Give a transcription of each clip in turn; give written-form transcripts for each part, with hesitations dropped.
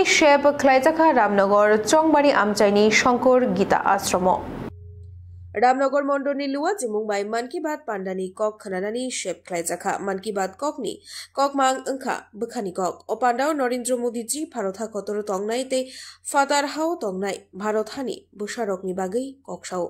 Shape ख्लाइजाखा Ramnagar चौंगबारी आमचाइनी Shankar Gita आश्रम रामनगर मंडलनि लुआ जिमुंबाई मन की बात पांडानी कक खनानानी शेप ख्लाइजाखा मन की बात ककनी कक मांग अंखा बखानी कक ओ पांडाव नरेंद्र मोदी जी भारत हा कतरो तंगनाय ते फातार हाओ तंगनाय भारत हानि बुशारकनि बागै ककसाओ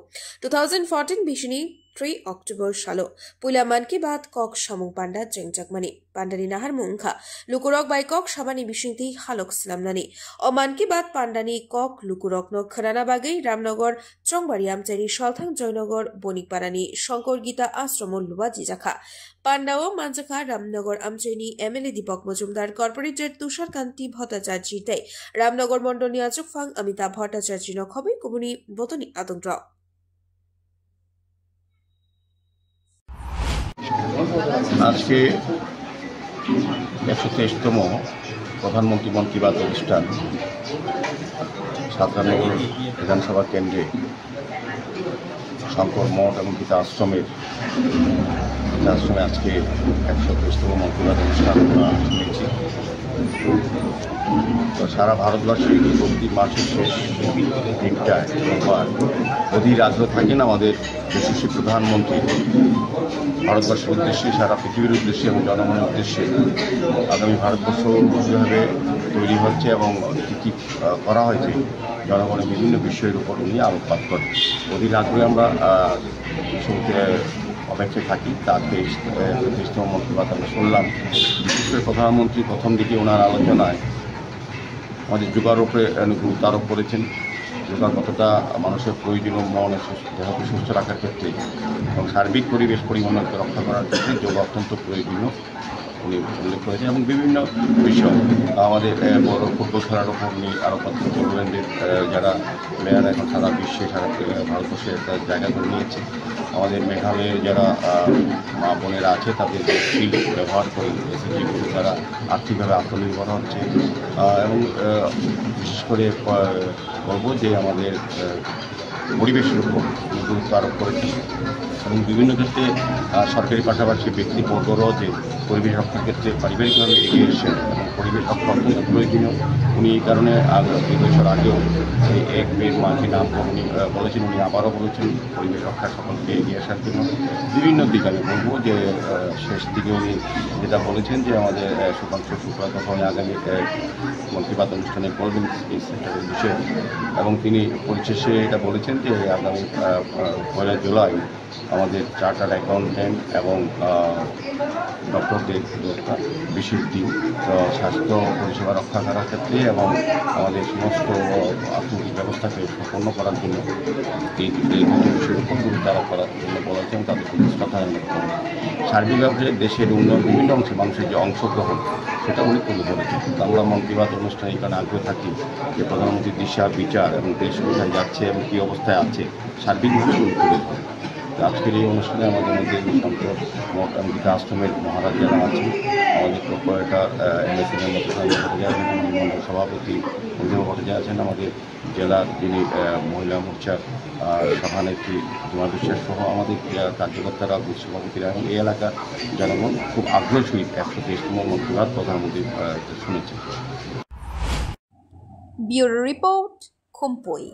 2014 बिशनि 3 अक्टोबर सालो पुला मन की बात कक सामुं पांडा जेंगजाकमानी पांडानी नाहार मुंखा लुकुरक बाय कक साबानी बिशिंति हालक सलामनानी ओ मन की बात पांडानी कक लुकुरक न खनाना बागै रामनगर चौंगबारी आमचाइनी सलथां जयनगर बनिकपारानी शंकर गीता आश्रम लुवा जिजाखा पांडाओ मानजाखा रामनगर आमचाइनी एमएलए दीपक मजुमदार कॉर्पोरेटर तुषार कांति भट्टाचार्य तै रामनगर मंडलनि आचुकफां अमिताभ भट्टाचार्य नखबै कुबुनी बतनी आतंत्र आज के 123तम प्रधानमंत्री मन की बात अनुष्ठान सातरानगर विधानसभा केंद्रे शंकर मठ और गीता आश्रमे आज के 123तम मन की बात अनुष्ठान तो सारा भारतवर्षे प्रति मासे शेष दिनटा सोमवार অধীর আগ্রহ থাকেন আমাদের যশস্বী প্রধানমন্ত্রী ভারতবর্ষের উদ্দেশ্যে সারা পৃথিবীর উদ্দেশ্যে এবং জনগণের উদ্দেশ্যে আগামী ভারতবর্ষ কীভাবে তৈরি হচ্ছে এবং কী করা হয়েছে জনগণের বিভিন্ন বিষয়ের উপর উনি আলোকপাত করেন অধীর আগ্রহে আমরা অপেক্ষায় থাকি তার 23তম মন কি বাত আমরা শুনলাম বিশেষ করে প্রধানমন্ত্রী প্রথম দিকে ওনার আলোচনায় আমাদের যোগার উপরে গুরুত্ব আরোপ করেছেন যোগা কতটা মানুষের প্রয়োজনীয় মনে দেহকে সুস্থ রাখার ক্ষেত্রে এবং সার্বিক পরিবেশ পরিমাণকে রক্ষা করার ক্ষেত্রে যোগা অত্যন্ত প্রয়োজনীয় উনি উল্লেখ করেছেন এবং বিভিন্ন বিষয় আমাদের বড় ফুটবল খেলার উপর উনি আরও অত্যন্ত বললেন যে যারা প্লেয়ার এখন সারা বিশ্বে সারা ভারতবর্ষে একটা জায়গা করে নিয়েছে আমাদের মেঘালয়ের যারা মা বোনেরা আছে তাদের স্কিল ব্যবহার করে এসএসজি করে তারা আর্থিকভাবে আত্মনির্ভর হচ্ছে এবং বিশেষ করে বলব যে আমাদের পরিবেশের উপর গুরুত্ব আরোপ করেছেন এবং বিভিন্ন ক্ষেত্রে সরকারি পাশাপাশি ব্যক্তিবর্গরাও যে পরিবেশ রক্ষার ক্ষেত্রে পারিবারিকভাবে এগিয়ে এসেছেন এবং পরিবেশ রক্ষা অত্যন্ত প্রয়োজনীয় উনি এই কারণে 2 বছর আগেও এই এক মেয়ের মাকে নাম উনি বলেছেন উনি আবারও বলেছেন পরিবেশ রক্ষার সকলকে এগিয়ে আসার জন্য বিভিন্ন দিক আমি বলবো যে শেষ দিকে উনি যেটা বলেছেন যে আমাদের সুকান্ত শুক্লা তখন আগামী মন কি বাত অনুষ্ঠানে বলবেন এই সেক্টরের বিষয়ে এবং তিনি পরিশেষে এটা বলেছেন যে আগামী 1 জুলাই আমাদের চার্টার্ড অ্যাকাউন্ট্যান্ট এবং ডক্টরদের বিশেষ দিন স্বাস্থ্য পরিষেবা রক্ষা করার ক্ষেত্রে এবং আমাদের সমস্ত অর্থনৈতিক ব্যবস্থাকে সম্পন্ন করার জন্য এই দুটো বিষয়ের উপর গুরুত্ব আরোপ করার জন্য বলেছেন তাদের প্রতিষ্ঠাতা সার্বিকভাবে দেশের উন্নয়ন বিভিন্ন অংশে মানুষের যে অংশগ্রহণ সেটা উনি তুলে ধরেছেন আমরা মন কি বাত অনুষ্ঠানে এখানে আগ্রহ থাকি যে প্রধানমন্ত্রীর দিশা বিচার এবং দেশ কোথায় যাচ্ছে এবং কী অবস্থায় আছে সার্বিকভাবে উনি তুলে ধরেন আজকের এই অনুষ্ঠানে আমাদের মধ্যে শঙ্কর মঠ এবং গীতা আশ্রমের মহারাজ যারা আছেন আমাদের প্রোপারেটর এমএসএন মন্ডল সভাপতি অভিনব ভট্টাচার্য আছেন আমাদের জেলার যিনি মহিলা মোর্চার সভানেত্রী জুমা বিশ্বাস সহ আমাদের কার্যকর্তারা সভাপতিরা এবং এই এলাকার জনগণ খুব আগ্রহের সহিত 123তম মন কি বাত প্রধানমন্ত্রী শুনেছেন। Bureau report খুমপই।